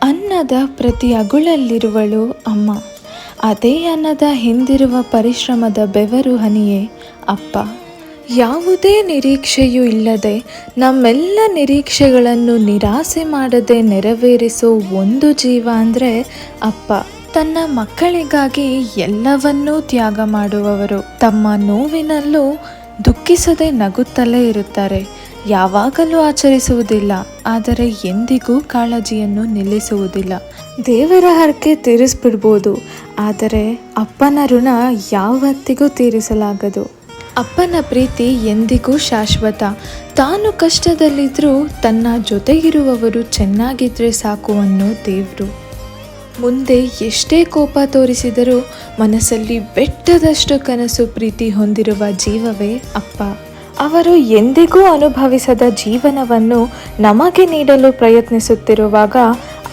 ಅನ್ನದ ಪ್ರತಿ ಅಗುಳಲ್ಲಿರುವಳು ಅಮ್ಮ. ಅದೇ ಅನ್ನದ ಹಿಂದಿರುವ ಪರಿಶ್ರಮದ ಬೆವರು ಹನಿಯೇ ಅಪ್ಪ. ಯಾವುದೇ ನಿರೀಕ್ಷೆಯೂ ಇಲ್ಲದೆ ನಮ್ಮೆಲ್ಲ ನಿರೀಕ್ಷೆಗಳನ್ನು ನಿರಾಸೆ ಮಾಡದೆ ನೆರವೇರಿಸೋ ಒಂದು ಜೀವ ಅಂದರೆ ಅಪ್ಪ. ತನ್ನ ಮಕ್ಕಳಿಗಾಗಿ ಎಲ್ಲವನ್ನೂ ತ್ಯಾಗ ಮಾಡುವವರು. ತಮ್ಮ ನೋವಿನಲ್ಲೂ ದುಃಖಿಸದೆ ನಗುತ್ತಲೇ ಇರುತ್ತಾರೆ. ಯಾವಾಗಲೂ ಆಚರಿಸುವುದಿಲ್ಲ, ಆದರೆ ಎಂದಿಗೂ ಕಾಳಜಿಯನ್ನು ನಿಲ್ಲಿಸುವುದಿಲ್ಲ. ದೇವರ ಹರಕೆ ತೀರಿಸ್ಬಿಡ್ಬೋದು, ಆದರೆ ಅಪ್ಪನ ಋಣ ಯಾವತ್ತಿಗೂ ತೀರಿಸಲಾಗದು. ಅಪ್ಪನ ಪ್ರೀತಿ ಎಂದಿಗೂ ಶಾಶ್ವತ. ತಾನು ಕಷ್ಟದಲ್ಲಿದ್ದರೂ ತನ್ನ ಜೊತೆಗಿರುವವರು ಚೆನ್ನಾಗಿದ್ದರೆ ಸಾಕು ಅನ್ನೋ ದೇವರು. ಮುಂದೆ ಎಷ್ಟೇ ಕೋಪ ತೋರಿಸಿದರೂ ಮನಸ್ಸಲ್ಲಿ ಬೆಟ್ಟದಷ್ಟು ಕನಸು ಪ್ರೀತಿ ಹೊಂದಿರುವ ಜೀವವೇ ಅಪ್ಪ. ಅವರು ಎಂದಿಗೂ ಅನುಭವಿಸದ ಜೀವನವನ್ನು ನಮಗೆ ನೀಡಲು ಪ್ರಯತ್ನಿಸುತ್ತಿರುವಾಗ